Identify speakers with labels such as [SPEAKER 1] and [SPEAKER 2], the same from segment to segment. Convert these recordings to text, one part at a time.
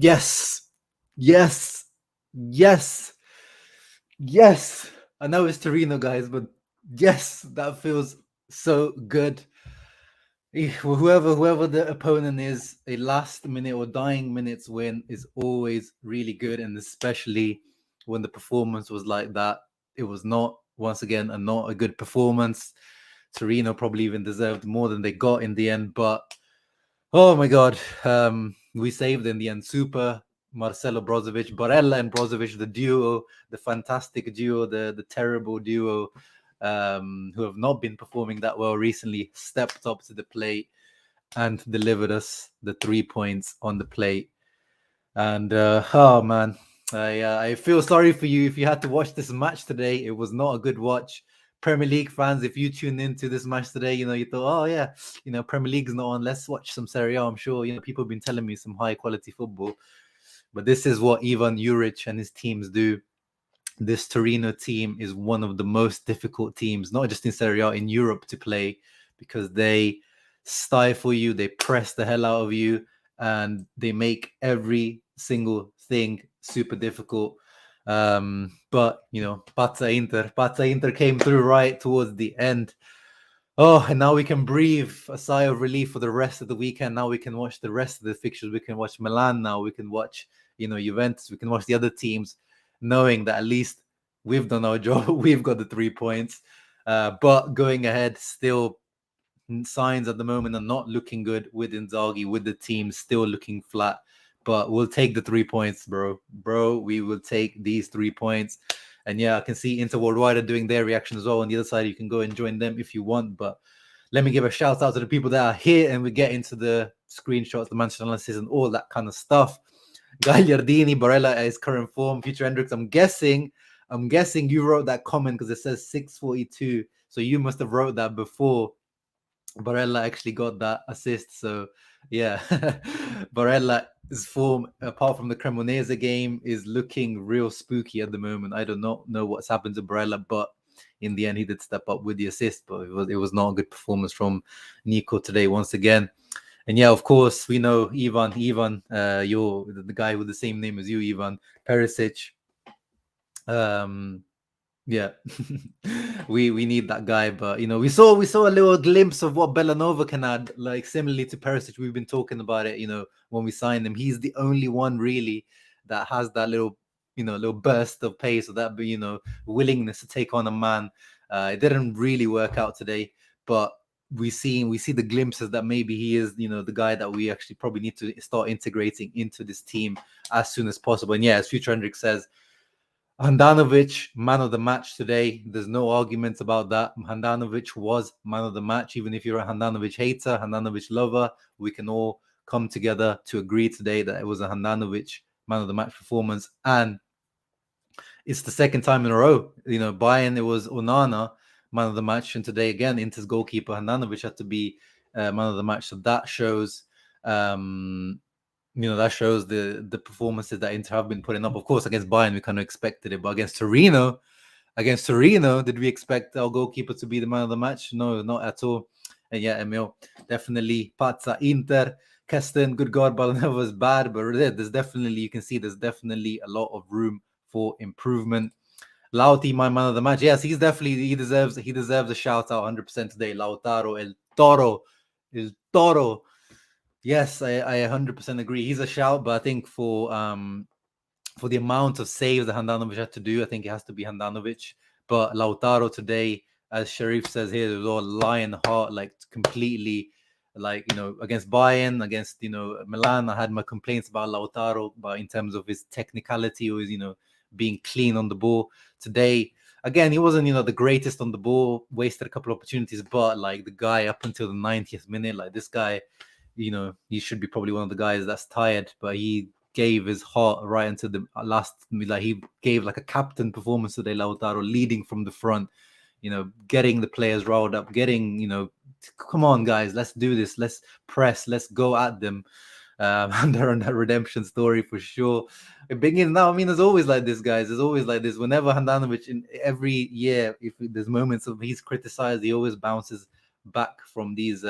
[SPEAKER 1] Yes, yes, yes, yes. I know it's Torino, guys, but yes, that feels so good. Whoever the opponent is, a last minute or dying minutes win is always really good, and especially when the performance was like that. It was not, once again, not a good performance. Torino probably even deserved more than they got in the end, but oh my god, we saved in the end. Super Marcelo Brozovic, Barella and Brozovic, the duo, the fantastic duo, the terrible duo, who have not been performing that well recently, stepped up to the plate and delivered us the 3 points on the plate. And oh man, I feel sorry for you if you had to watch this match today. It was not a good watch. Premier League fans, if you tuned into this match today, you thought, oh yeah, Premier League's not on. Let's watch some Serie A. I'm sure people have been telling me some high quality football, but this is what Ivan Juric and his teams do. This Torino team is one of the most difficult teams, not just in Serie A, in Europe to play, because they stifle you, they press the hell out of you, and they make every single thing super difficult. But Pazza Inter came through right towards the end. Oh, and now we can breathe a sigh of relief for the rest of the weekend. Now we can watch the rest of the fixtures. We can watch Milan now. We can watch, Juventus. We can watch the other teams, knowing that at least we've done our job. We've got the 3 points. But going ahead, still signs at the moment are not looking good with Inzaghi, with the team still looking flat. But we'll take the 3 points, bro. We will take these 3 points. And yeah, I can see Inter Worldwide are doing their reaction as well. On the other side, you can go and join them if you want. But let me give a shout out to the people that are here, and we get into the screenshots, the Manchester analysis, and all that kind of stuff. Gagliardini, Barella at his current form. Future Hendricks, I'm guessing you wrote that comment because it says 642. So you must have wrote that before Barella actually got that assist. So yeah, Barella's form, apart from the Cremonese game, is looking real spooky at the moment. I do not know what's happened to Barella, but in the end, he did step up with the assist. But it was not a good performance from Nico today once again. And yeah, of course, we know Ivan, you're the guy with the same name as you, Ivan Perisic. Yeah, we need that guy, but we saw a little glimpse of what Bellanova can add, like similarly to Perisic. We've been talking about it, when we signed him. He's the only one really that has that little burst of pace, or that willingness to take on a man. It didn't really work out today, but we see the glimpses that maybe he is the guy that we actually probably need to start integrating into this team as soon as possible. And yeah, as Future Hendrik says, Handanovic, man of the match today. There's no arguments about that. Handanovic was man of the match. Even if you're a Handanovic hater, Handanovic lover, we can all come together to agree today that it was a Handanovic man of the match performance. And it's the second time in a row. Bayern, it was Onana, man of the match. And today, again, Inter's goalkeeper, Handanovic, had to be man of the match. So that shows... that shows the performances that Inter have been putting up. Of course, against Bayern, we kind of expected it, but against Torino, did we expect our goalkeeper to be the man of the match? No, not at all. And yeah, Emil, definitely Pazza Inter. Keston, good God, Baloneva was bad, but there's definitely, you can see there's definitely a lot of room for improvement. Lauti, my man of the match. Yes, he deserves a shout out 100% today. Lautaro, El Toro. Yes, I 100% agree. He's a shout, but I think for the amount of saves that Handanovic had to do, I think it has to be Handanovic. But Lautaro today, as Sharif says here, it was all lion heart, like completely, against Bayern, against Milan. I had my complaints about Lautaro, but in terms of his technicality, or his being clean on the ball today. Again, he wasn't the greatest on the ball. Wasted a couple of opportunities, but like the guy up until the 90th minute, like this guy. He should be probably one of the guys that's tired, but he gave his heart right into the last. Like he gave like a captain performance today, Lautaro, leading from the front, getting the players riled up, getting, come on guys, let's do this, let's press, let's go at them. And they're on that redemption story for sure. Beginning now, there's always like this, guys. There's always like this. Whenever Handanovic, in every year, if there's moments of he's criticized, he always bounces back from these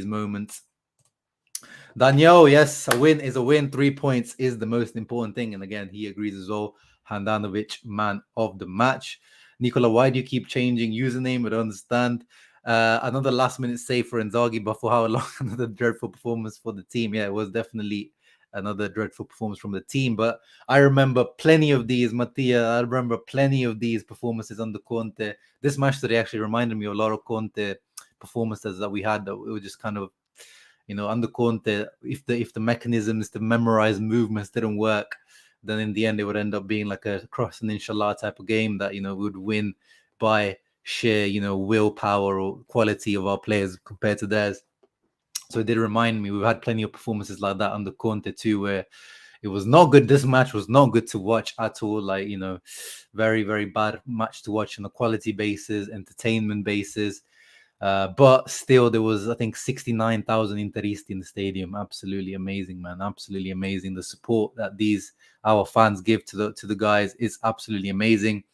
[SPEAKER 1] moments. Daniel, yes, a win is a win. 3 points is the most important thing. And again, he agrees as well. Handanovic, man of the match. Nicola, why do you keep changing username? I don't understand. Another last minute save for Inzaghi, but for how long? Another dreadful performance for the team. Yeah, it was definitely another dreadful performance from the team. But I remember plenty of these, Mattia. I remember plenty of these performances under Conte. This match today actually reminded me of a lot of Conte performances that we had that it was just kind of, under Conte, if the mechanisms, the memorized movements didn't work, then in the end it would end up being like a cross and inshallah type of game that we would win by sheer willpower or quality of our players compared to theirs. So it did remind me, we've had plenty of performances like that under Conte too, where it was not good. This match was not good to watch at all. Like, very, very bad match to watch on a quality basis, entertainment basis. But still, there was, I think, 69,000 Interisti in the stadium. Absolutely amazing, man. Absolutely amazing. The support that our fans give to the guys is absolutely amazing.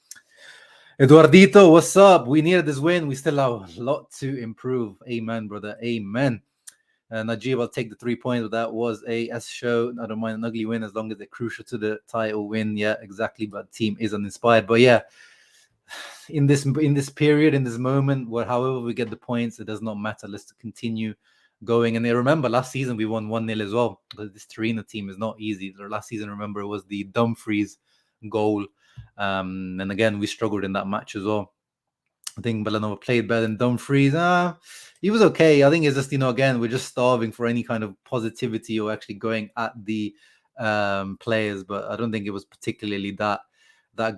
[SPEAKER 1] Eduardito, what's up? We needed this win. We still have a lot to improve. Amen, brother. Amen. Najib, I'll take the 3 points. That was a S show. I don't mind an ugly win as long as they're crucial to the title win. Yeah, exactly. But the team is uninspired. But yeah, in this period, in this moment, however we get the points, it does not matter. Let's continue going. And remember, last season we won 1-0 as well. This Torino team is not easy. Last season, remember, it was the Dumfries goal. And again, we struggled in that match as well. I think Bellanova played better than Dumfries. He was okay. I think it's just, again, we're just starving for any kind of positivity or actually going at the players. But I don't think it was particularly that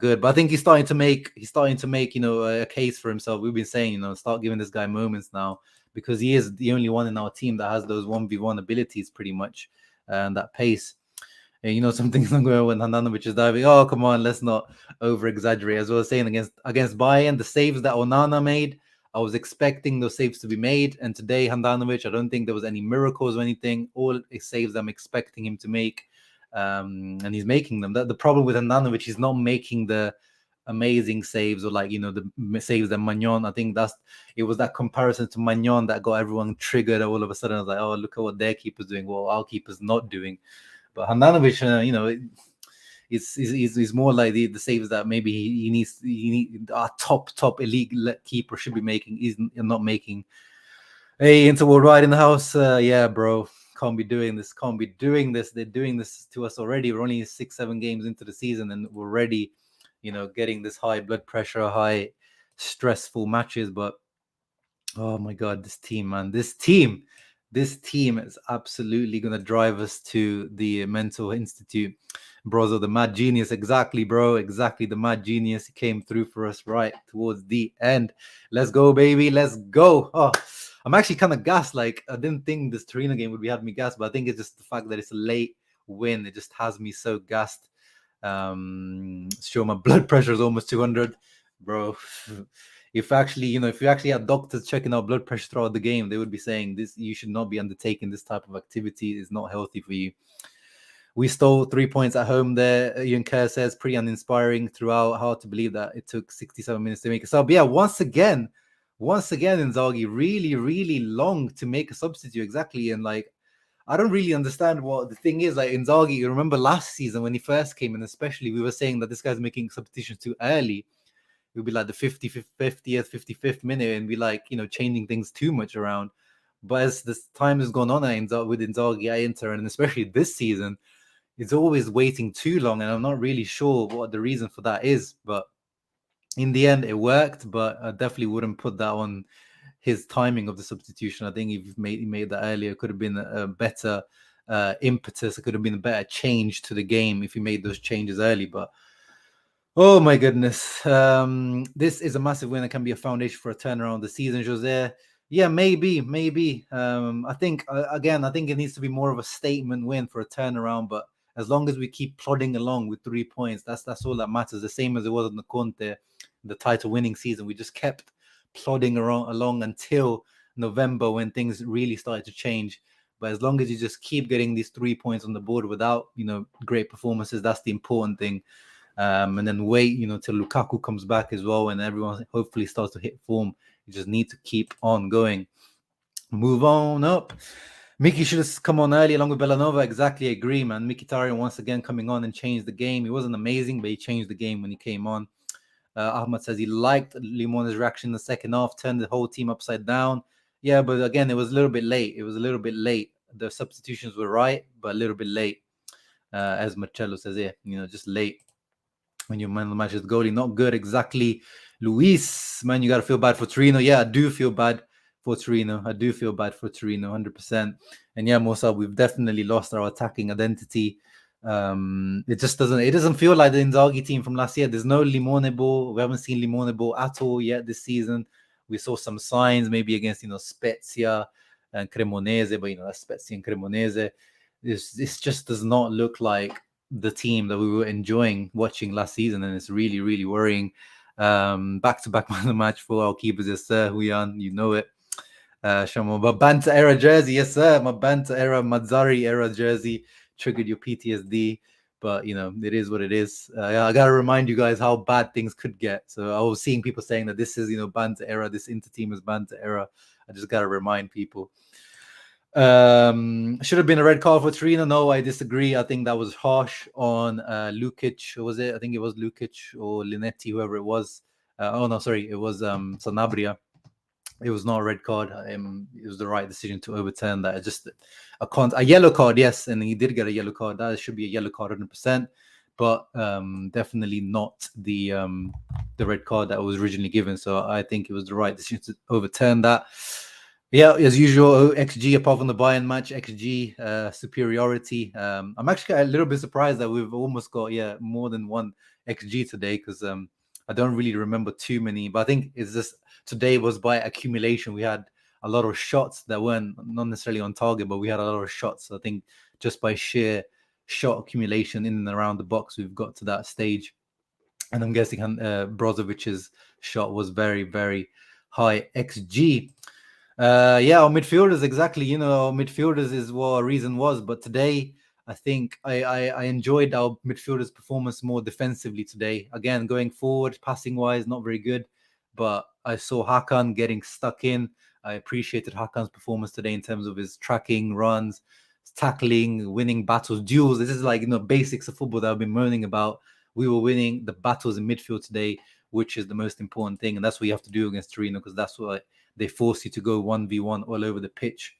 [SPEAKER 1] good. But I think he's starting to make a case for himself. We've been saying, start giving this guy moments now, because he is the only one in our team that has those 1v1 abilities pretty much, and that pace. And something's not going on when Handanovic is diving. Oh, come on, let's not over exaggerate. As I was saying, against Bayern, the saves that Onana made, I was expecting those saves to be made. And today, Handanovic, I don't think there was any miracles or anything. All saves I'm expecting him to make. And he's making them. The problem with Handanovic, he's not making the amazing saves, or the saves that Magnon. I think it was that comparison to Magnon that got everyone triggered. All of a sudden, I was like, oh, look at what their keeper's doing. Well, our keeper's not doing. But Handanovic, it's more like the saves that maybe he needs. Our top elite keeper should be making. He's not making. Hey, Interworldwide in the house. Yeah, bro. Can't be doing this. They're doing this to us already. We're only 6-7 games into the season, and we're already, getting this high blood pressure, high stressful matches. But oh my God, this team, man, this team is absolutely going to drive us to the mental institute. Brozo, the mad genius. Exactly, bro. Exactly, the mad genius. He came through for us right towards the end. Let's go, baby. Let's go. Oh, I'm actually kind of gassed. Like, I didn't think this Torino game would be having me gassed, but I think it's just the fact that it's a late win. It just has me so gassed. Sure, my blood pressure is almost 200, bro. If you actually had doctors checking out blood pressure throughout the game, they would be saying this: you should not be undertaking this type of activity. It's not healthy for you. We stole 3 points at home there. Ian Kerr says pretty uninspiring throughout. Hard to believe that it took 67 minutes to make a sub. Yeah, once again, Inzaghi really, really long to make a substitute. Exactly. And I don't really understand what the thing is. Like, Inzaghi, you remember last season when he first came in, especially, we were saying that this guy's making substitutions too early. It would be like the 50th, 55th minute, and be changing things too much around. But as this time has gone on with Inzaghi at Inter, and especially this season, it's always waiting too long, and I'm not really sure what the reason for that is. But in the end, it worked. But I definitely wouldn't put that on his timing of the substitution. I think if he made that earlier, it could have been a better impetus. It could have been a better change to the game if he made those changes early. But oh my goodness, this is a massive win that can be a foundation for a turnaround the season, Jose. Yeah, maybe. I think it needs to be more of a statement win for a turnaround. But as long as we keep plodding along with 3 points, that's all that matters. The same as it was in the Conte, the title-winning season. We just kept plodding along until November, when things really started to change. But as long as you just keep getting these 3 points on the board without great performances, that's the important thing. And then wait, till Lukaku comes back as well, and everyone hopefully starts to hit form. You just need to keep on going. Move on up. Miki should have come on early along with Belanova. Exactly, agree, man. Mkhitaryan once again coming on and changed the game. He wasn't amazing, but he changed the game when he came on. Ahmad says he liked Limone's reaction in the second half, turned the whole team upside down. Yeah, but again, it was a little bit late. The substitutions were right, but a little bit late. As Marcelo says here, just late. When your man of the match is goalie, not good exactly. Luis, man, you got to feel bad for Torino. Yeah, I do feel bad for Torino. 100%. And yeah, Mosa, we've definitely lost our attacking identity. It doesn't feel like the Inzaghi team from last year. There's no Limone ball. We haven't seen Limone ball at all yet this season. We saw some signs maybe against Spezia and Cremonese, but that's Spezia and Cremonese. This just does not look like the team that we were enjoying watching last season, and it's really, really worrying. Back-to-back man of the match for our keepers, yes sir. Huyan, you know it. Shamo, but Banta era jersey, yes sir. My Banta era, Mazzari era jersey triggered your PTSD, but it is what it is. I gotta remind you guys how bad things could get. So I was seeing people saying that this is Banta era, this Inter team is Banta era. I just gotta remind people. Should have been a red card for Torino. No, I disagree. I think that was harsh on Lukic. Was it? I think it was Lukic or Linetti, whoever it was. It was Sanabria. It was not a red card. It was the right decision to overturn that. Just a yellow card, yes, and he did get a yellow card. That should be a yellow card 100%, but definitely not the red card that was originally given. So I think it was the right decision to overturn that. Yeah, as usual, XG apart from the Bayern match, XG superiority. I'm actually a little bit surprised that we've almost got more than one XG today, because I don't really remember too many, but I think it's just today was by accumulation. We had a lot of shots that weren't not necessarily on target, but we had a lot of shots. So I think just by sheer shot accumulation in and around the box, we've got to that stage. And I'm guessing Brozovic's shot was very, very high XG. Our midfielders, exactly. Our midfielders is what our reason was. But today, I think I enjoyed our midfielders' performance more defensively today. Again, going forward, passing-wise, not very good. But I saw Hakan getting stuck in. I appreciated Hakan's performance today in terms of his tracking, runs, tackling, winning battles, duels. This is like, basics of football that I've been moaning about. We were winning the battles in midfield today, which is the most important thing. And that's what you have to do against Torino, because that's what they force you to go 1v1 all over the pitch.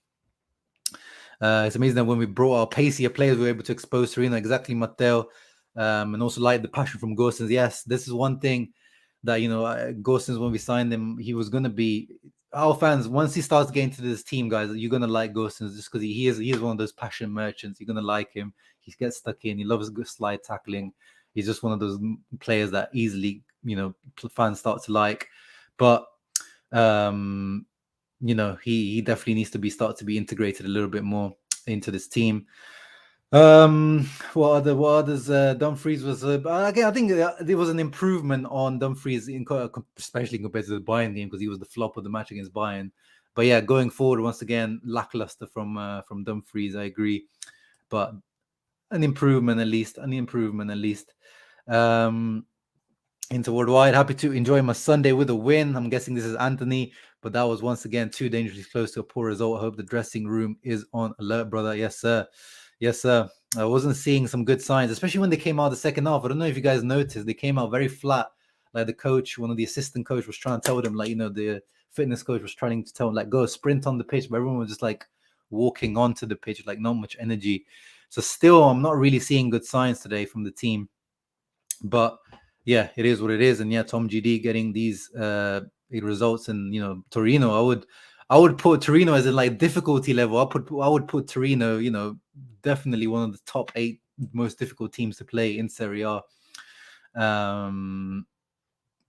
[SPEAKER 1] It's amazing that when we brought our pacier players, we were able to expose Torino. Exactly, Matteo. And also like the passion from Gosens. Yes, this is one thing that, Gosens, when we signed him, he was going to be our fans. Once he starts getting to this team, guys, you're going to like Gosens just because he is one of those passion merchants. You're going to like him. He gets stuck in. He loves good slide tackling. He's just one of those players that easily, fans start to like. But he definitely needs to start to be integrated a little bit more into this team. What others? Dumfries was again. I think there was an improvement on Dumfries, especially compared to the Bayern game, because he was the flop of the match against Bayern. But yeah, going forward, once again, lackluster from Dumfries. I agree, but an improvement at least. Into worldwide, happy to enjoy my Sunday with a win. I'm guessing this is Anthony, but that was once again too dangerously close to a poor result. I hope the dressing room is on alert, brother. Yes, sir. I wasn't seeing some good signs, especially when they came out the second half. I don't know if you guys noticed, they came out very flat. Like the coach, one of the assistant coach was trying to tell them, like, the fitness coach was trying to tell them, like, go sprint on the pitch, but everyone was just like walking onto the pitch, like not much energy. So still, I'm not really seeing good signs today from the team. But yeah, it is what it is. And yeah, Tom GD getting these results, and Torino, I would put Torino as in like difficulty level. I would put Torino, definitely one of the top 8 most difficult teams to play in Serie A.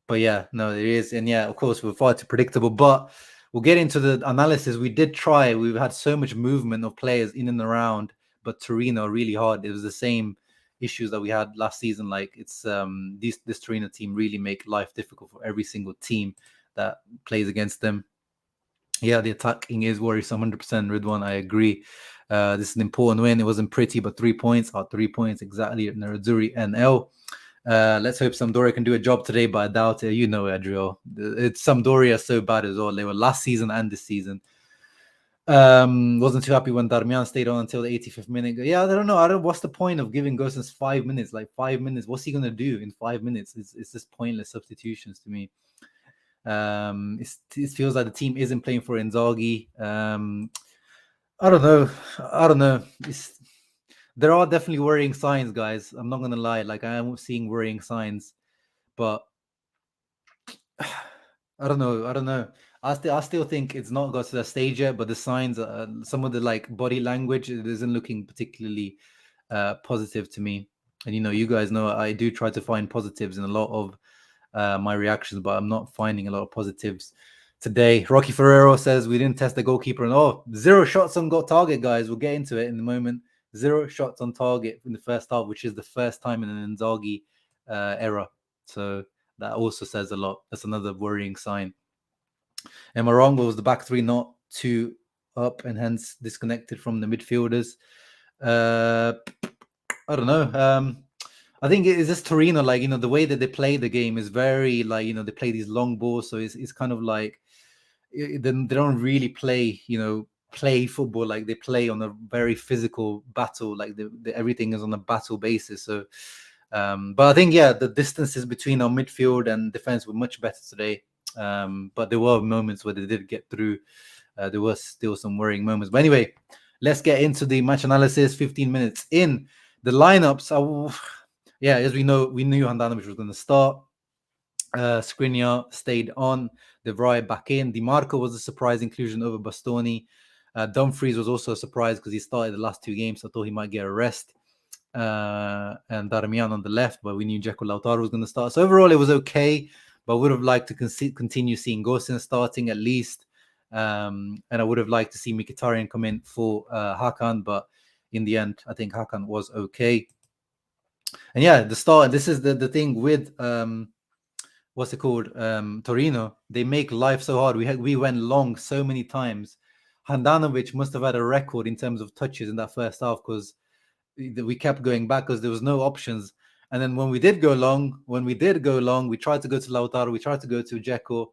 [SPEAKER 1] But yeah, no, it is. And yeah, of course, we're far too predictable. But we'll get into the analysis. We did try. We've had so much movement of players in and around, but Torino really hard. It was the same issues that we had last season. Like it's this Torino team really make life difficult for every single team that plays against them. Yeah, the attacking is worrisome, 100%. Ridwan, I agree. This is an important win. It wasn't pretty, but 3 points are 3 points exactly. Nerazzurri NL. Let's hope Sampdoria can do a job today, but I doubt it. Adrio. Sampdoria so bad as well. They were last season and this season. Wasn't too happy when Darmian stayed on until the 85th minute. Yeah, I don't know. What's the point of giving Gosens 5 minutes? Like 5 minutes. What's he gonna do in 5 minutes? It's just pointless substitutions to me. It feels like the team isn't playing for Inzaghi. I don't know. There are definitely worrying signs, guys. I'm not gonna lie. Like I am seeing worrying signs, but I don't know. I still think it's not got to that stage yet, but the signs, some of the like body language, it isn't looking particularly positive to me. And you guys know I do try to find positives in a lot of my reactions, but I'm not finding a lot of positives today. Rocky Ferrero says we didn't test the goalkeeper, and 0 shots on target, guys. We'll get into it in a moment. 0 shots on target in the first half, which is the first time in an Inzaghi era. So that also says a lot. That's another worrying sign. Am I wrong? Was the back three not too up and hence disconnected from the midfielders? I don't know. I think it's just Torino, like, the way that they play the game is very, like, they play these long balls. So it's kind of like they don't really play, play football. Like they play on a very physical battle. Like everything is on a battle basis. So, but I think, the distances between our midfield and defense were much better today. But there were moments where they did get through. There was still some worrying moments. But anyway, let's get into the match analysis. 15 minutes in. The lineups, as we know, we knew Handanovic was going to start. Skriniar stayed on. De Vrij back in. Di Marco was a surprise inclusion over Bastoni. Dumfries was also a surprise because he started the last 2 games. So I thought he might get a rest. And Darmian on the left, but we knew Dzeko Lautaro was going to start. So overall, it was okay, but I would have liked to continue seeing Gosens starting at least. And I would have liked to see Mkhitaryan come in for Hakan, but in the end, I think Hakan was okay. And the start, this is the thing with what's it called? Torino. They make life so hard. We went long so many times. Handanovic must have had a record in terms of touches in that first half because we kept going back because there was no options. And then when we did go long, we tried to go to Lautaro, we tried to go to Dzeko.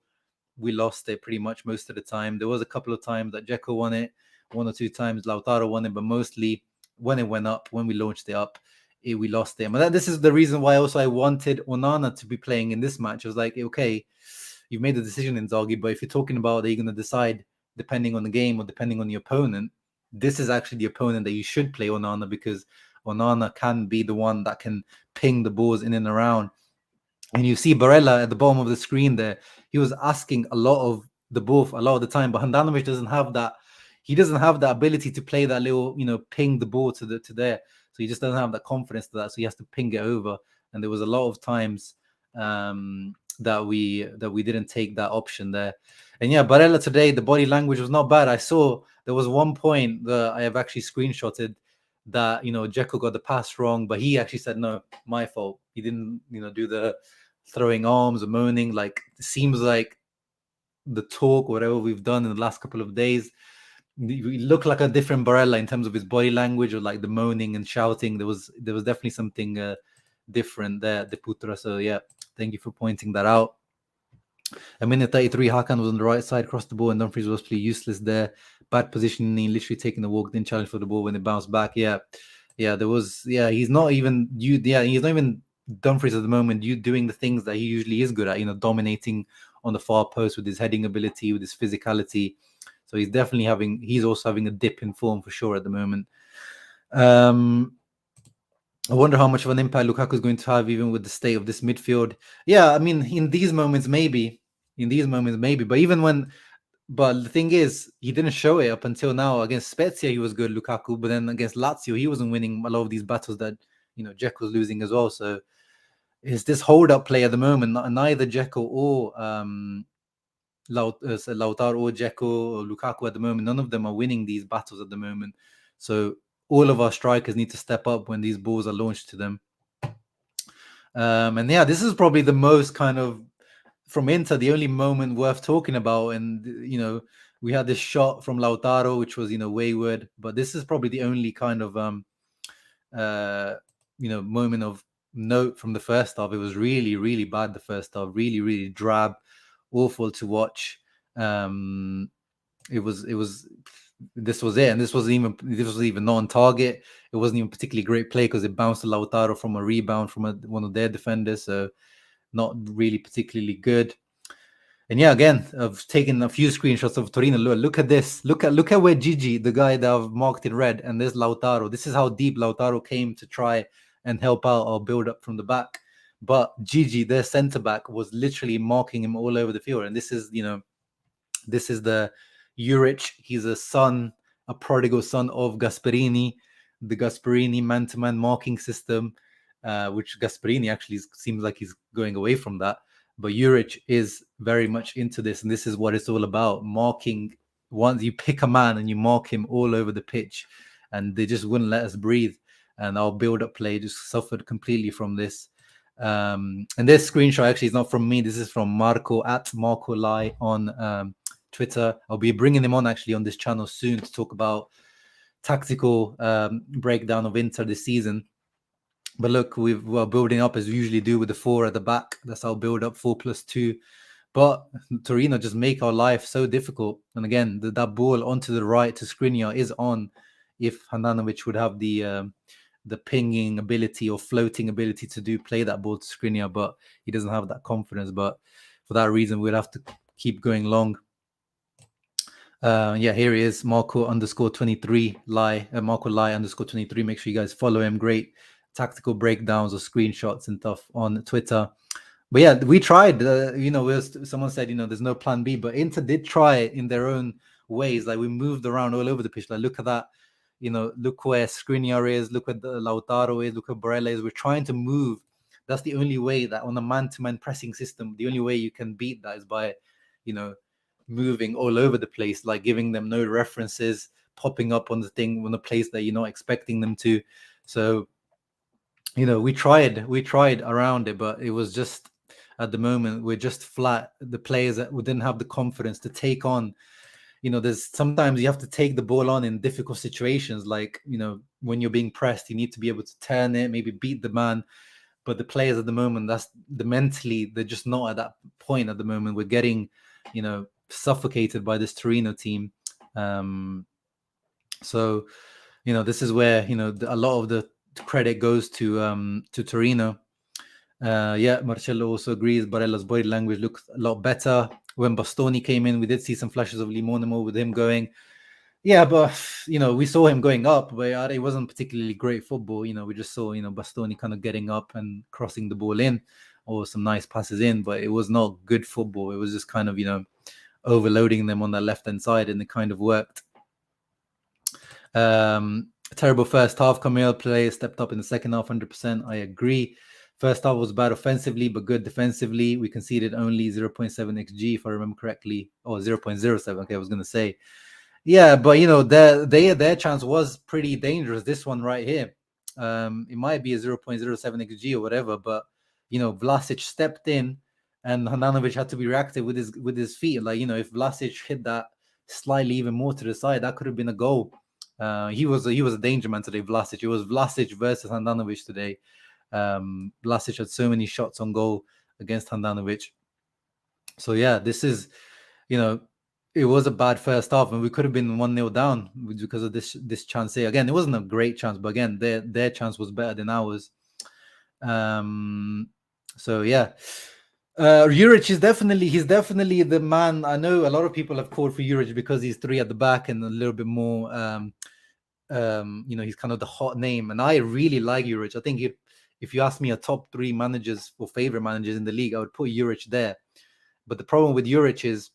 [SPEAKER 1] We lost it pretty much most of the time. There was a couple of times that Dzeko won it, 1 or 2 times Lautaro won it, but mostly when it went up, when we launched it up, we lost it. And this is the reason why also I wanted Onana to be playing in this match. I was like, okay, you've made the decision, Inzaghi, but if you're talking about that you're going to decide depending on the game or depending on the opponent, this is actually the opponent that you should play Onana because Onana can be the one that can ping the balls in and around. And you see Barella at the bottom of the screen there. He was asking a lot of the ball a lot of the time, but Handanovic doesn't have that. He doesn't have the ability to play that little, ping the ball to there. So he just doesn't have that confidence to that. So he has to ping it over. And there was a lot of times that we didn't take that option there. And Barella today, the body language was not bad. I saw there was one point that I have actually screenshotted that Dzeko got the pass wrong, but he actually said, no, my fault. He didn't do the throwing arms or moaning. Like it seems like the talk, whatever we've done in the last couple of days, we look like a different Barella in terms of his body language or like the moaning and shouting. There was definitely something different there, De Putra. So thank you for pointing that out. A minute 33, Hakan was on the right side, crossed the ball, and Dumfries was pretty useless there. Bad positioning, literally taking the walk, didn't challenge for the ball when it bounced back. There was. He's not even he's not even Dumfries at the moment. Doing the things that he usually is good at. Dominating on the far post with his heading ability, with his physicality. So he's also having a dip in form for sure at the moment. I wonder how much of an impact Lukaku is going to have even with the state of this midfield. I mean, in these moments, maybe. But the thing is, he didn't show it up until now. Against Spezia, he was good, Lukaku. But then against Lazio, he wasn't winning a lot of these battles that, Dzeko was losing as well. So it's this hold-up play at the moment. Neither Dzeko or Lautaro or Dzeko or Lukaku at the moment, none of them are winning these battles at the moment. So all of our strikers need to step up when these balls are launched to them. This is probably the most kind of, from Inter, the only moment worth talking about. And, we had this shot from Lautaro, which was, wayward. But this is probably the only kind of, moment of note from the first half. It was really, really bad the first half. Really, really drab, awful to watch. It was this was it. And this was even not on target. It wasn't even particularly great play because it bounced to Lautaro from a rebound from one of their defenders. So not really particularly good. And yeah, again, I've taken a few screenshots of Torino. Look at this. Look at where Gigi, the guy that I've marked in red, and there's Lautaro. This is how deep Lautaro came to try and help out or build up from the back. But Gigi, their centre back, was literally marking him all over the field. And this is, this is the Juric. He's a prodigal son of Gasperini, the Gasperini man-to-man marking system, which Gasperini actually seems like he's going away from that. But Juric is very much into this, and this is what it's all about: marking. Once you pick a man and you mark him all over the pitch, and they just wouldn't let us breathe. And our build-up play just suffered completely from this. And this screenshot actually is not from me. This is from Marco at Marco Lai on Twitter. I'll be bringing him on actually on this channel soon to talk about tactical breakdown of Inter this season. But look, we're building up as we usually do with the 4 at the back. That's our build up, 4+2. But Torino just make our life so difficult. And again, that ball onto the right to Skriniar is on if Handanovic would have the pinging ability or floating ability to play that ball to Skriniar, but he doesn't have that confidence. But for that reason, we'll have to keep going long. Yeah, here he is, Marco_23 Lai, Marco Lai _23. Make sure you guys follow him. Great tactical breakdowns or screenshots and stuff on Twitter. But yeah, we tried. Someone said, there's no plan B, but Inter did try it in their own ways. Like, we moved around all over the pitch. Like, look at that. Look where Skriniar is. Look where Lautaro is. Look where Barella is. We're trying to move. That's the only way that on a man-to-man pressing system, the only way you can beat that is by, moving all over the place, like giving them no references, popping up on the place that you're not expecting them to. So, we tried around it, but it was just, at the moment, we're just flat. The players that didn't have the confidence to take on, there's sometimes you have to take the ball on in difficult situations. Like, when you're being pressed, you need to be able to turn it, maybe beat the man. But the players at the moment, mentally, they're just not at that point at the moment. We're getting, suffocated by this Torino team. So, this is where, a lot of the credit goes to Torino. Yeah, Marcelo also agrees. Barella's body language looks a lot better. When Bastoni came in, we did see some flashes of Limonimo with him going. Yeah, but, we saw him going up, but it wasn't particularly great football. We just saw, Bastoni kind of getting up and crossing the ball in, or some nice passes in, but it was not good football. It was just kind of, overloading them on that left-hand side, and it kind of worked. Terrible first half. Camille play stepped up in the second half, 100%. I agree. First half was bad offensively, but good defensively. We conceded only 0.7 XG, if I remember correctly. Oh, 0.07. Okay, I was going to say. Yeah, but, their chance was pretty dangerous. This one right here. It might be a 0.07 XG or whatever, but, Vlasic stepped in, and Handanovic had to be reactive with his feet. Like, if Vlasic hit that slightly even more to the side, that could have been a goal. He was a danger man today, Vlasic. It was Vlasic versus Handanovic today. Vlasic had so many shots on goal against Handanovic. So yeah, this is, it was a bad first half, and we could have been 1-0 down because of this chance here. Again, it wasn't a great chance, but again, their chance was better than ours. So yeah. Juric is definitely the man. I know a lot of people have called for Juric because he's 3 at the back and a little bit more, he's kind of the hot name. And I really like Juric. I think if you ask me a top 3 managers or favorite managers in the league, I would put Juric there. But the problem with Juric is,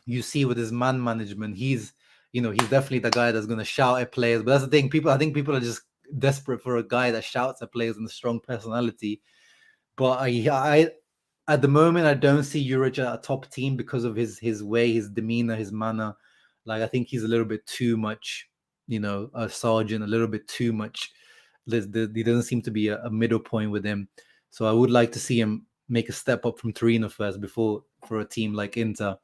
[SPEAKER 1] you see with his man management, he's definitely the guy that's going to shout at players. But that's the thing. I think people are just desperate for a guy that shouts at players and a strong personality. But I at the moment, I don't see Juric at a top team because of his way, his demeanor, his manner. Like, I think he's a little bit too much, a sergeant, a little bit too much. He doesn't seem to be a middle point with him. So I would like to see him make a step up from Torino first before for a team like Inter.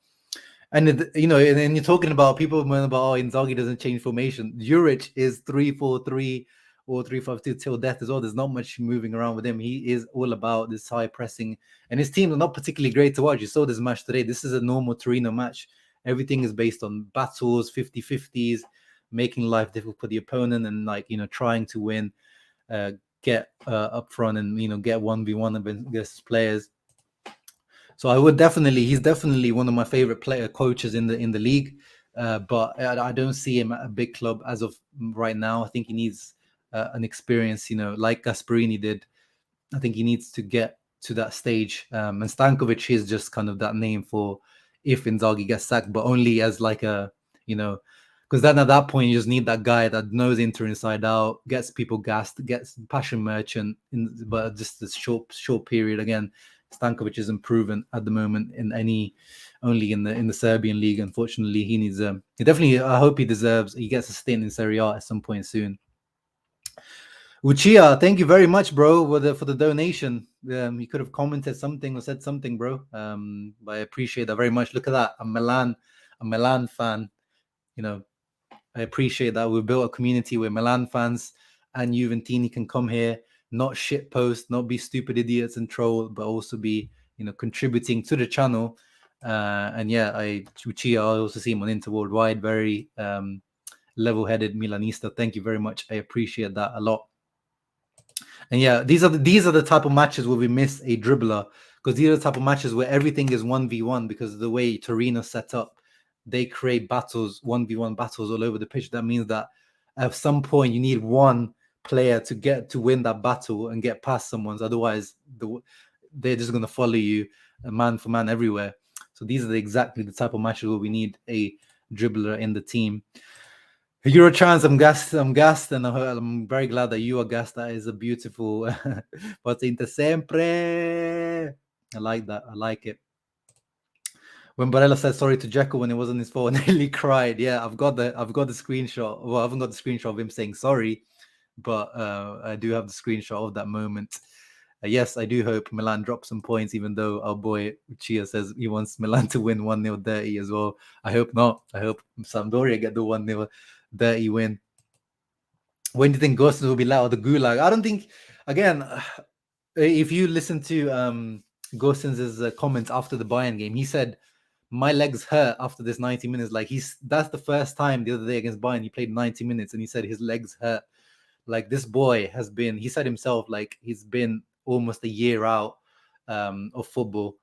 [SPEAKER 1] And, and you're talking about people about, Inzaghi doesn't change formation. Juric is 3-4-3 or 3-5-2 till death as well. There's not much moving around with him. He is all about this high pressing, and his team are not particularly great to watch. You saw this match today. This is a normal Torino match, Everything is based on battles, 50-50s, making life difficult for the opponent, and like, you know, trying to win, get up front, and, you know, get 1v1 against players. So I would he's definitely one of my favorite coaches in the league. But I don't see him at a big club as of right now. I think he needs an experience, you know, like Gasperini did. I think he needs to get to that stage. And Stankovic is just kind of that name for if Inzaghi gets sacked, but only as like a, you know, because then at that point you just need that guy that knows Inter inside out, gets people gassed, gets passion merchant, but just this short period. Again, Stankovic isn't proven at the moment in only in the Serbian league. Unfortunately, he needs he definitely. I hope he gets a stint in Serie A at some point soon. Uchia, thank you very much, bro, for the donation. You could have commented something or said something, bro. But I appreciate that very much. Look at that, a Milan fan. You know, I appreciate that. We've built a community where Milan fans and Juventini can come here, not shit post, not be stupid idiots and troll, but also be, you know, contributing to the channel. And yeah, Uchia, I also see him on Inter Worldwide, very level-headed Milanista. Thank you very much. I appreciate that a lot. And yeah, these are the type of matches where we miss a dribbler, because these are the type of matches where everything is 1v1 because of the way Torino set up. They create battles, 1v1 battles all over the pitch. That means that at some point you need one player to win that battle and get past someone's. Otherwise, they're just going to follow you man for man everywhere. So these are exactly the type of matches where we need a dribbler in the team. Eurochance, I'm gassed, and I'm very glad that you are gassed. That is a beautiful Potente sempre. I like that. I like it. When Barella said sorry to Dzeko when it wasn't his fault, I nearly cried. Yeah, I've got the screenshot. Well, I haven't got the screenshot of him saying sorry, but I do have the screenshot of that moment. Yes, I do hope Milan drop some points, even though our boy Chia says he wants Milan to win 1-0 dirty as well. I hope not. I hope Sampdoria get the 1-0 dirty win. When do you think Gosens will be let out of the gulag? I don't think, again, if you listen to Gosens' comments after the Bayern game, he said, my legs hurt after this 90 minutes. Like, that's the first time the other day against Bayern, he played 90 minutes and he said his legs hurt. Like, this boy has been, he said himself, like, he's been almost a year out of football,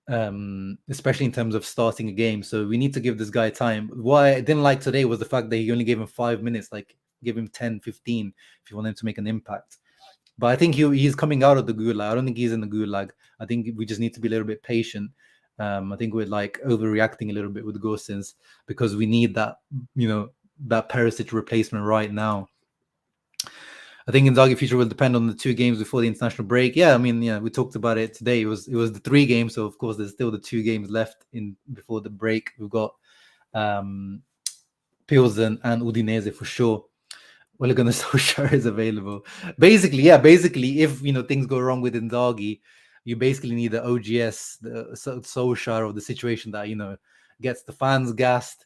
[SPEAKER 1] especially in terms of starting a game. So we need to give this guy time. What I didn't like today was the fact that he only gave him 5 minutes, like give him 10, 15 if you want him to make an impact. But I think he's coming out of the gulag. I don't think he's in the gulag. I think we just need to be a little bit patient. I think we're like overreacting a little bit with Gosens because we need that, you know, that Perisic replacement right now. I think Inzaghi future will depend on the 2 games before the international break. Yeah, I mean, yeah, we talked about it today. It was the 3 games, so of course there's still the 2 games left before the break. We've got Pilsen and Udinese for sure. Ole Gunnar Solskjaer is available. Basically, if you know things go wrong with Inzaghi, you basically need the OGS, the Solskjaer of the situation that, you know, gets the fans gassed.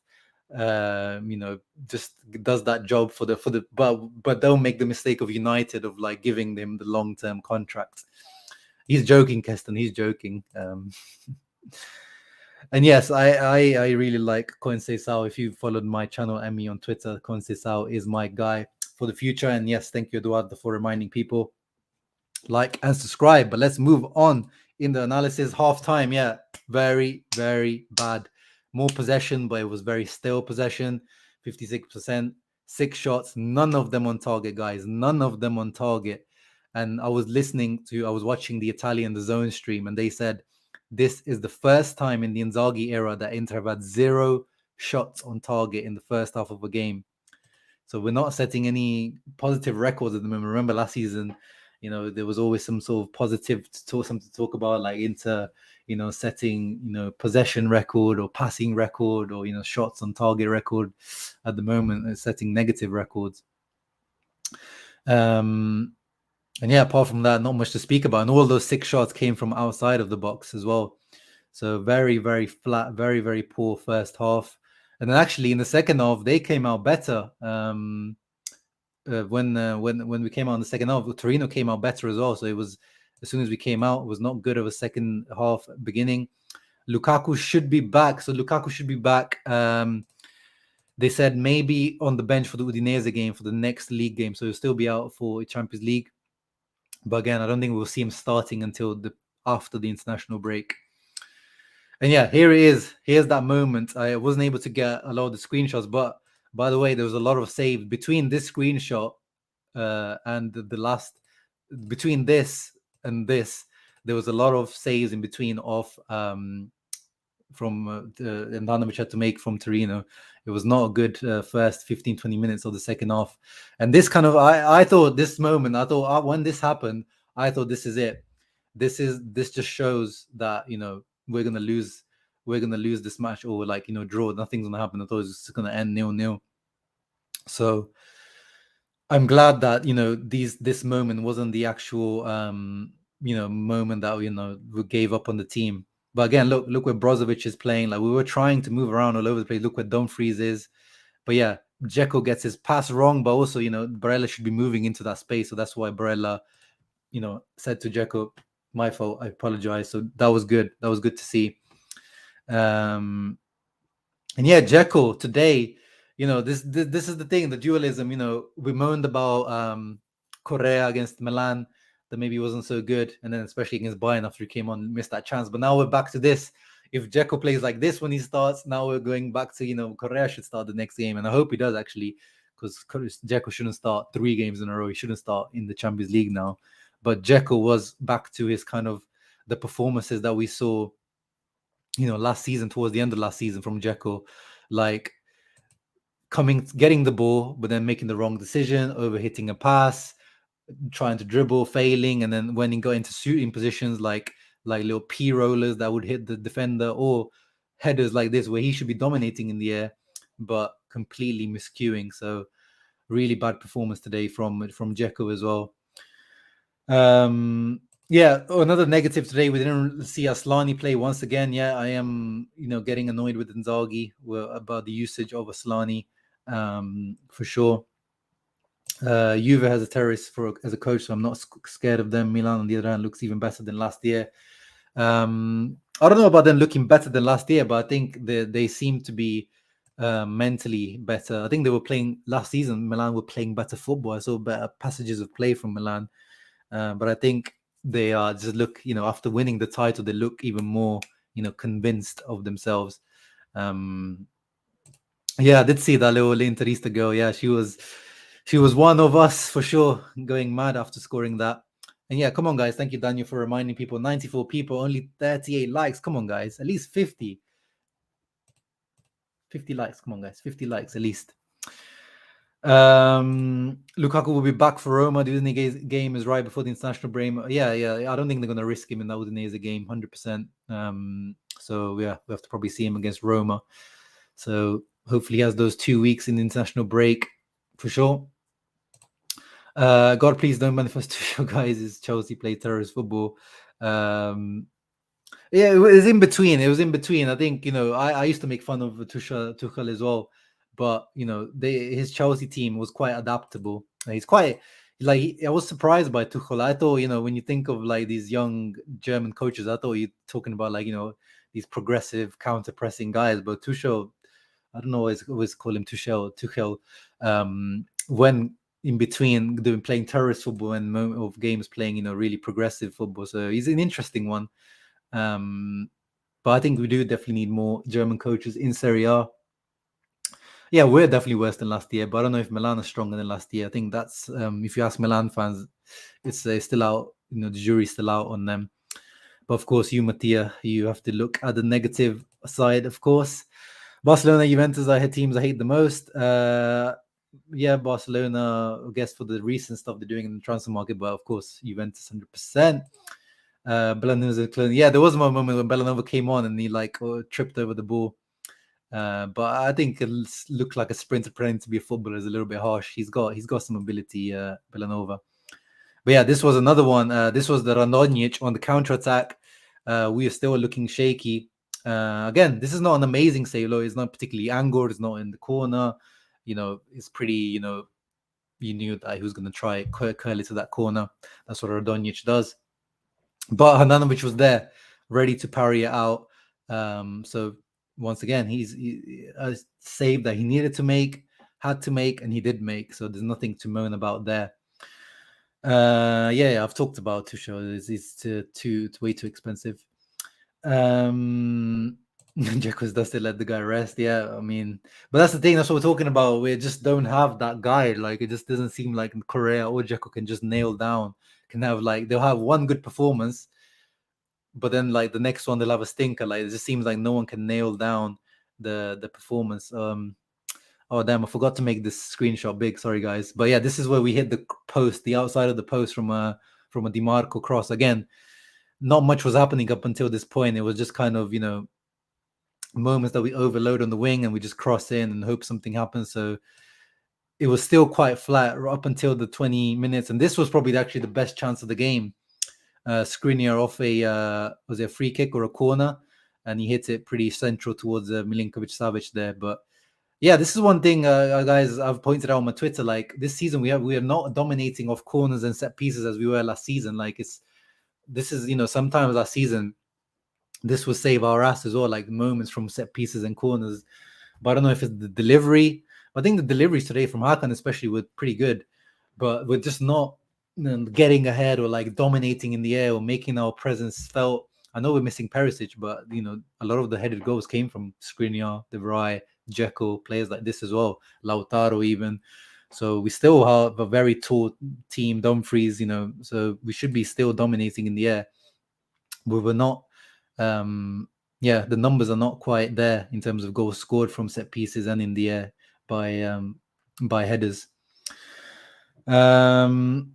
[SPEAKER 1] You know, just does that job for the but don't make the mistake of United of like giving them the long-term contract. He's joking, Keston. He's joking. And yes, I really like Conceição. If you followed my channel and me on Twitter, Conceição is my guy for the future. And yes, thank you, Eduardo, for reminding people. Like and subscribe. But let's move on in the analysis. Half-time, yeah, very, very bad. More possession, but it was very still possession. 56%, 6 shots, none of them on target, guys. None of them on target. And I was watching the Italian The Zone stream, and they said this is the first time in the Inzaghi era that Inter have had 0 shots on target in the first half of a game. So we're not setting any positive records at the moment. Remember last season, you know, there was always some sort of positive something to talk about, like Inter, you know, setting, you know, possession record or passing record or, you know, shots on target record. At the moment, it's setting negative records. And yeah, apart from that, not much to speak about. And all those 6 shots came from outside of the box as well. So very, very flat, very, very poor first half. And then actually in the second half, they came out better. When we came out in the second half, Torino came out better as well. So it was, as soon as we came out, it was not good of a second half beginning. Lukaku should be back. So Lukaku should be back. They said maybe on the bench for the Udinese game, for the next league game. So he'll still be out for Champions League. But again, I don't think we'll see him starting until after the international break. And yeah, here it is. Here's that moment. I wasn't able to get a lot of the screenshots, but by the way, there was a lot of saves between this screenshot and the last. Between this and this, there was a lot of saves in between from Andanovic had to make from Torino. It was not a good first 15, 20 minutes of the second half. And this kind of, I thought this moment, when this happened, I thought this is it. This just shows that, we're going to lose this match, or draw. Nothing's going to happen. I thought it was just going to end 0-0. So I'm glad that, this moment wasn't the actual, moment that, we gave up on the team. But again, look where Brozovic is playing. Like, we were trying to move around all over the place. Look where Dumfries is. But yeah, Dzeko gets his pass wrong, but also, Barella should be moving into that space. So that's why Barella, said to Dzeko, my fault, I apologize. So that was good. That was good to see. And yeah, Dzeko today, this is the thing, the dualism. We moaned about Correa against Milan, that maybe wasn't so good, and then especially against Bayern after he came on, missed that chance. But now we're back to this. If Dzeko plays like this when he starts, now we're going back to, Correa should start the next game, and I hope he does, actually, because Dzeko shouldn't start 3 games in a row. He shouldn't start in the Champions League now. But Dzeko was back to his kind of the performances that we saw, last season, towards the end of last season from Dzeko, like getting the ball, but then making the wrong decision, overhitting a pass, trying to dribble, failing, and then when he got into shooting positions, like little P rollers that would hit the defender, or headers like this where he should be dominating in the air, but completely miscuing. So really bad performance today from Dzeko as well. Yeah, another negative today, we didn't see Asllani play once again. Yeah, I am, getting annoyed with Inzaghi about the usage of Asllani, for sure. Juve has a terrorist as a coach, so I'm not scared of them. Milan, on the other hand, looks even better than last year. I don't know about them looking better than last year, but I think they seem to be mentally better. I think they were playing last season. Milan were playing better football. I saw better passages of play from Milan, but I think they are just look, after winning the title, they look even more, convinced of themselves. Yeah, I did see that little Interista girl. Yeah, she was one of us for sure, going mad after scoring that. And yeah, come on, guys. Thank you, Daniel, for reminding people. 94 people, only 38 likes. Come on, guys. At least 50. 50 likes. Come on, guys. 50 likes at least. Lukaku will be back for Roma. The Udinese game is right before the international break. Yeah. I don't think they're going to risk him in that Udinese game, 100%. So yeah, we have to probably see him against Roma. So hopefully he has those 2 weeks in the international break for sure. God, please don't manifest Tuchel, guys. Is Chelsea play terrorist football? Yeah, it was in between. I think, I used to make fun of Tuchel as well, but his Chelsea team was quite adaptable. He's quite I was surprised by Tuchel. I thought, when you think of like these young German coaches, I thought you're talking about these progressive counter-pressing guys, but Tuchel, I don't know, I always call him Tuchel. When in between playing terrorist football and of games playing, really progressive football. So he's an interesting one. But I think we do definitely need more German coaches in Serie A. Yeah, we're definitely worse than last year, but I don't know if Milan is stronger than last year. I think that's, if you ask Milan fans, it's still out, the jury's still out on them. But of course, you, Mattia, you have to look at the negative side, of course. Barcelona, Juventus are teams I hate the most. Yeah, Barcelona, I guess, for the recent stuff they're doing in the transfer market, but of course, Juventus 100%. Bellanova, yeah, there was one moment when Bellanova came on and he tripped over the ball. But I think it looked like a sprinter pretending to be a footballer is a little bit harsh. He's got some ability, Bellanova. But yeah, this was another one. This was the Radonjic on the counter-attack. We are still looking shaky. Again, this is not an amazing save. It's not particularly angled. It's not in the corner. It's pretty, you knew that he was going to try curl it to that corner. That's what Radonjic does. But Handanovic was there, ready to parry it out. So once again, he's a save that he needed to make, had to make, and he did make. So there's nothing to moan about there. Yeah, I've talked about Tuchel. It's way too expensive. Dzeko's dusted, let the guy rest. Yeah, I mean, but that's the thing. That's what we're talking about. We just don't have that guy. Like, it just doesn't seem like Correa or Dzeko can just nail down. Can have like they'll have one good performance, but then like the next one they'll have a stinker. Like, it just seems like no one can nail down the performance. Oh damn, I forgot to make this screenshot big. Sorry guys, but yeah, this is where we hit the post, the outside of the post from a DiMarco cross. Again, not much was happening up until this point. It was just kind of, moments that we overload on the wing and we just cross in and hope something happens. So it was still quite flat up until the 20 minutes, and this was probably actually the best chance of the game. Skriniar off was it a free kick or a corner, and he hit it pretty central towards Milinkovic-Savic there. But yeah, this is one thing, guys, I've pointed out on my Twitter. Like, this season, we are not dominating off corners and set pieces as we were last season. Like, this is sometimes last season, this will save our ass as well, like moments from set pieces and corners. But I don't know if it's the delivery. I think the deliveries today from Hakan especially were pretty good, but we're just not getting ahead or like dominating in the air or making our presence felt. I know we're missing Perisic, but a lot of the headed goals came from Skriniar, De Vrij, Dzeko, players like this as well, Lautaro even. So we still have a very tall team, Dumfries, so we should be still dominating in the air. But we're not. The numbers are not quite there in terms of goals scored from set pieces and in the air by headers. And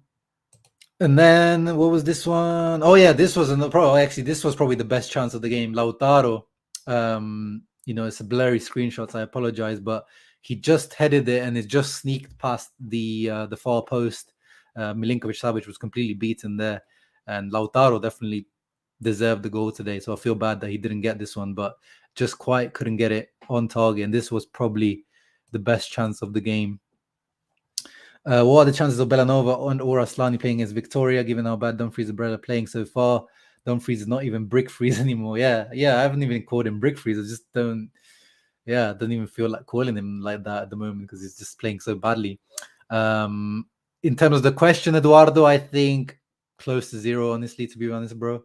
[SPEAKER 1] then what was this one? Oh yeah, this was this was probably the best chance of the game. Lautaro, it's a blurry screenshot. I apologize, but he just headed it and it just sneaked past the far post. Milinkovic-Savic was completely beaten there, and Lautaro definitely deserved the goal today. So I feel bad that he didn't get this one, but just quite couldn't get it on target. And this was probably the best chance of the game. What are the chances of Bellanova or Asllani playing against Victoria, given how bad Dumfries and Barella are playing so far? Dumfries is not even brick freeze anymore. Yeah, I haven't even called him brick freeze. I just don't even feel like calling him like that at the moment because he's just playing so badly. In terms of the question, Eduardo, I think close to 0, honestly, to be honest, bro.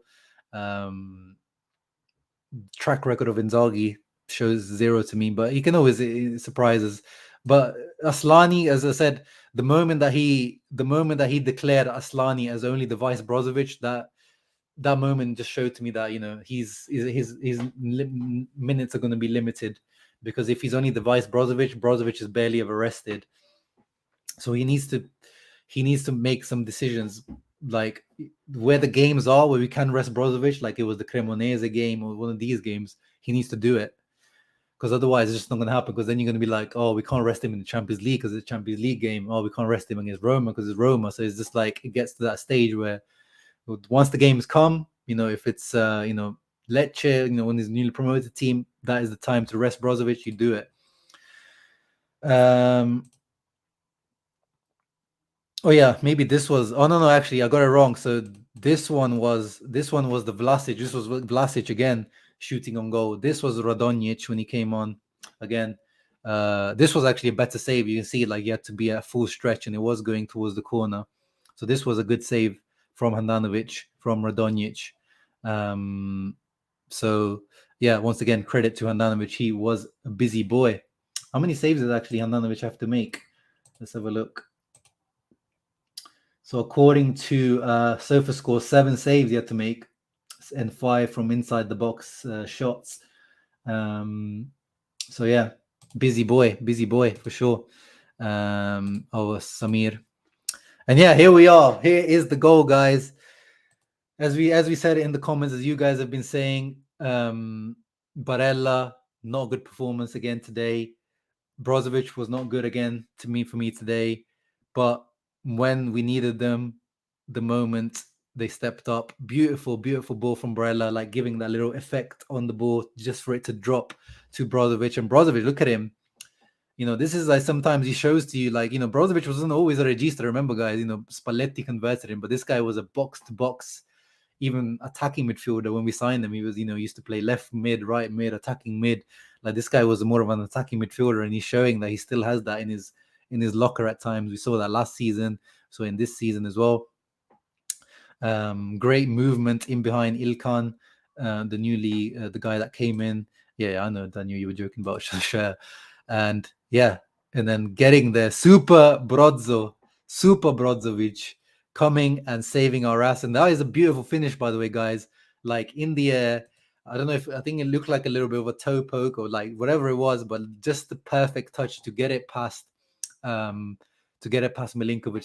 [SPEAKER 1] Track record of Inzaghi shows 0 to me, but he can always surprise us. But Asllani, as I said, the moment that he declared Asllani as only the vice Brozovic, that moment just showed to me that his minutes are going to be limited, because if he's only the vice Brozovic is barely ever rested. So he needs to make some decisions, like where the games are where we can rest Brozovic, like it was the Cremonese game or one of these games. He needs to do it, because otherwise it's just not going to happen. Because then you're going to be like, oh, we can't rest him in the Champions League because it's a Champions League game. Oh, we can't rest him against Roma because it's Roma. So it's just like it gets to that stage where once the games come, if it's Lecce, when there's a newly promoted team, that is the time to rest Brozovic. You do it. Oh yeah, maybe this was. Oh no, actually, I got it wrong. So this one was the Vlasic. This was Vlasic again shooting on goal. This was Radonjic when he came on again. This was actually a better save. You can see like he had to be at full stretch and it was going towards the corner. So this was a good save from Handanovic, from Radonjic. So yeah, once again, credit to Handanovic. He was a busy boy. How many saves did actually Handanovic have to make? Let's have a look. So according to SofaScore, 7 saves he had to make and 5 from inside the box shots. So yeah, busy boy for sure. Samir. And yeah, here we are. Here is the goal, guys. As we said in the comments, as you guys have been saying, Barella, not good performance again today. Brozovic was not good again for me today. But when we needed them, the moment they stepped up, beautiful ball from Barella, like giving that little effect on the ball just for it to drop to Brozovic. And Brozovic, look at him. This is like sometimes he shows to you, like, Brozovic wasn't always a regista. Remember, guys, Spalletti converted him, but this guy was a box to box. even attacking midfielder. When we signed him, he was, used to play left mid, right mid, attacking mid. Like, this guy was more of an attacking midfielder, and he's showing that he still has that in his locker at times. We saw that last season, so in this season as well. Great movement in behind Ilkan, the guy that came in. Yeah, I know, Daniel, you were joking about Shasha. And yeah, and then getting the Super Brozovic coming and saving our ass. And that is a beautiful finish, by the way, guys. Like, in the air, I don't know I think it looked like a little bit of a toe poke or like whatever it was, but just the perfect touch to get it past Milinkovic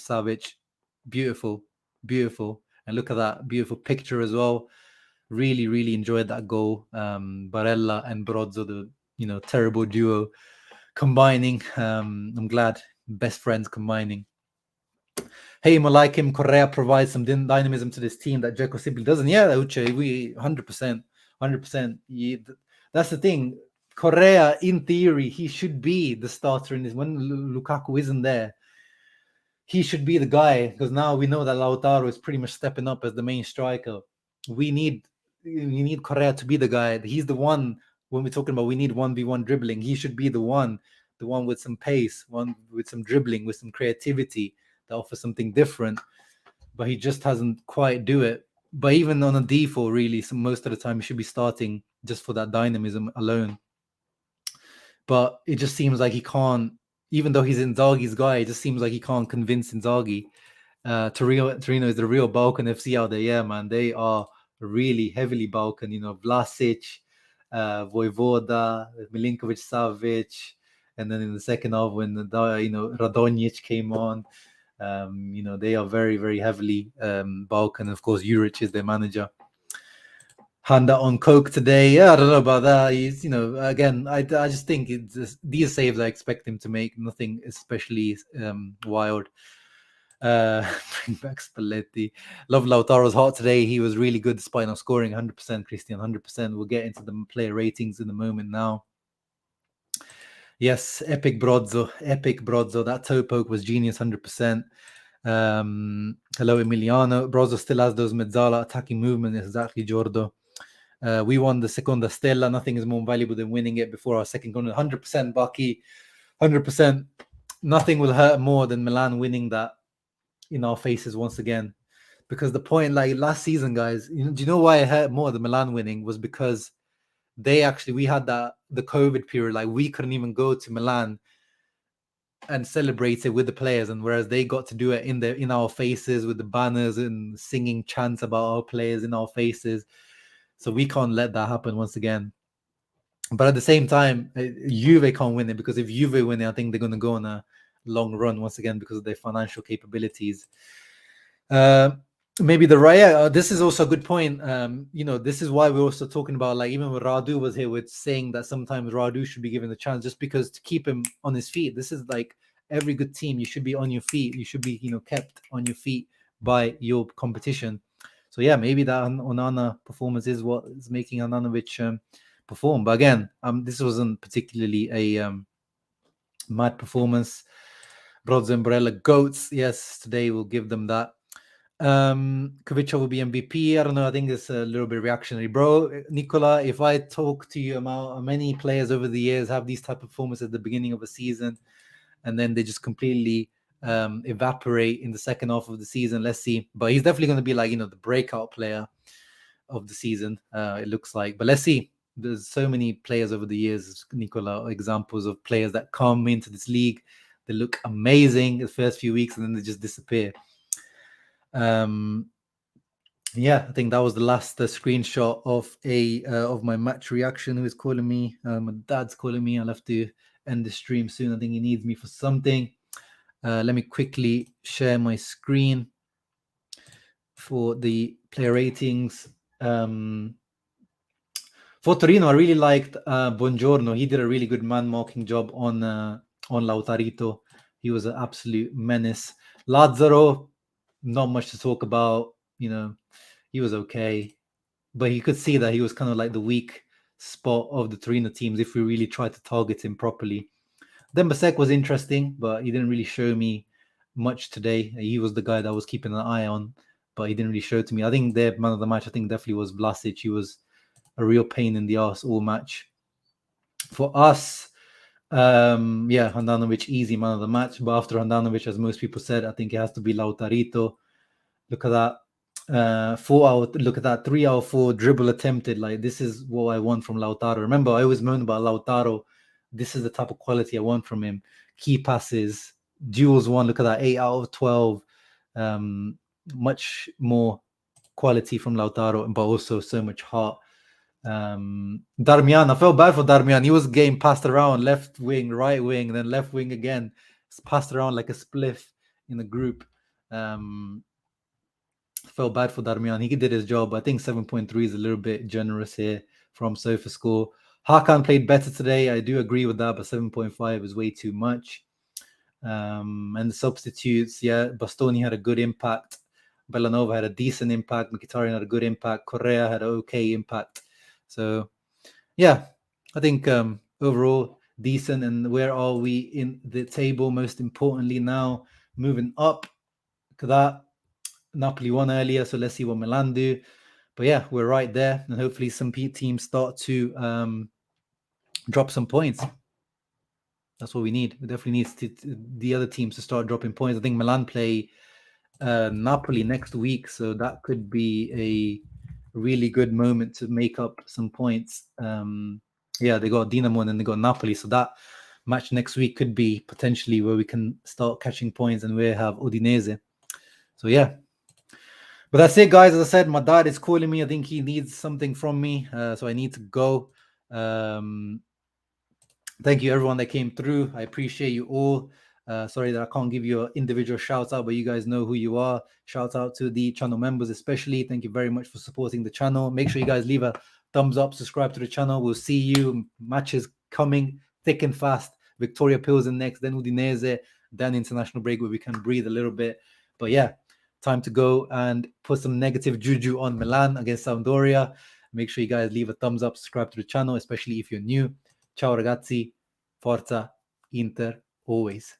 [SPEAKER 1] Savic. Beautiful. And look at that beautiful picture as well. Really, really enjoyed that goal. Barella and Brozo, the terrible duo combining. I'm glad, best friends combining. Hey, Malaikim, Correa provides some dynamism to this team that Dzeko simply doesn't. Yeah, Uche, we 100%. That's the thing. Correa, in theory, he should be the starter in this. When Lukaku isn't there, he should be the guy, because now we know that Lautaro is pretty much stepping up as the main striker. We need Correa to be the guy. He's the one, when we're talking about we need 1v1 dribbling, he should be the one with some pace, one with some dribbling, with some creativity that offers something different. But he just hasn't quite do it. But even on a default, really, so most of the time he should be starting just for that dynamism alone. But it just seems like he can't, even though he's Inzaghi's guy, it just seems like he can't convince Inzaghi. Torino is the real Balkan FC out there. Yeah, man, they are really heavily Balkan. Vlasic, Vojvoda, Milinkovic Savic, and then in the second half when Radonjic came on, they are very, very heavily Balkan. Of course, Juric is their manager. Handa on coke today. Yeah, I don't know about that. He's, again, I just think these saves I expect him to make, nothing especially wild. Bring back Spalletti. Love Lautaro's heart today. He was really good despite not scoring. 100%, Christian, 100%. We'll get into the player ratings in a moment now. Yes, epic Brozo. That toe poke was genius, 100%. Hello, Emiliano. Brozo still has those mezzala attacking movement. Exactly, Giordo. We won the Seconda Stella. Nothing is more valuable than winning it before our second corner. 100%, Bucky. 100%. Nothing will hurt more than Milan winning that in our faces once again. Because the point, like last season, guys, do you know why it hurt more than Milan winning? Was because we had the COVID period. Like, we couldn't even go to Milan and celebrate it with the players, and whereas they got to do it in our faces with the banners and singing chants about our players in our faces. So we can't let that happen once again. But at the same time, Juve can't win it, because if Juve win it, I think they're going to go on a long run once again because of their financial capabilities. Maybe this is also a good point. This is why we're also talking about, like, even when Radu was here, with saying that sometimes Radu should be given the chance, just because to keep him on his feet. This is like every good team. You should be on your feet. You should be, kept on your feet by your competition. So yeah, maybe that Onana performance is what is making Ananovic perform. But again, this wasn't particularly a mad performance. Brozo and Barella, goats. Yes, today we'll give them that. Kovic will be MVP. I don't know. I think it's a little bit reactionary, bro. Nicola, if I talk to you about many players over the years have these type of performances at the beginning of a season, and then they just completely evaporate in the second half of the season. Let's see. But he's definitely going to be like, the breakout player of the season, it looks like. But let's see. There's so many players over the years, Nicola, examples of players that come into this league. They look amazing the first few weeks and then they just disappear. Yeah, I think that was the last screenshot of my match reaction. Who is calling me? My dad's calling me. I'll have to end the stream soon. I think he needs me for something. Let me quickly share my screen for the player ratings. For Torino, I really liked Buongiorno. He did a really good man-marking job on Lautarito. He was an absolute menace. Lazzaro, not much to talk about. He was okay. But you could see that he was kind of like the weak spot of the Torino teams if we really tried to target him properly. Dembasek was interesting, but he didn't really show me much today. He was the guy that I was keeping an eye on. but he didn't really show it to me. I think their man of the match, I think definitely was Vlasic. He was a real pain in the ass all match. For us, Handanovic, easy man of the match. But after Handanovic, as most people said, I think it has to be Lautarito. Look at that. 3 out of 4 dribble attempted. Like, this is what I want from Lautaro. Remember, I always moan about Lautaro. This is the type of quality I want from him. Key passes, duels won. Look at that, 8 out of 12. Much more quality from Lautaro, but also so much heart. Darmian, I felt bad for Darmian. He was getting passed around left wing, right wing, and then left wing again. It's passed around like a spliff in the group. Felt bad for Darmian. He did his job. I think 7.3 is a little bit generous here from SofaScore. Hakan played better today. I do agree with that, but 7.5 is way too much. And the substitutes, Bastoni had a good impact. Bellanova had a decent impact. Mkhitaryan had a good impact. Correa had an okay impact. So, I think overall decent. And where are we in the table? Most importantly now, moving up. Look at that. Napoli won earlier, so let's see what Milan do. But we're right there. And hopefully some teams start to drop some points. That's what we need. We definitely need the other teams to start dropping points. I think Milan play Napoli next week, so that could be a really good moment to make up some points. They got Dinamo and then they got Napoli, so that match next week could be potentially where we can start catching points, and we have Udinese. So but that's it, guys. As I said, my dad is calling me. I think he needs something from me, so I need to go. Thank you, everyone that came through. I appreciate you all. Sorry that I can't give you an individual shout out, but you guys know who you are. Shout out to the channel members especially. Thank you very much for supporting the channel. Make sure you guys leave a thumbs up, subscribe to the channel. We'll see you. Matches coming thick and fast. Victoria Pilsen next, then Udinese, then international break where we can breathe a little bit. But time to go and put some negative juju on Milan against Sampdoria. Make sure you guys leave a thumbs up, subscribe to the channel, especially if you're new. Ciao ragazzi, forza Inter always.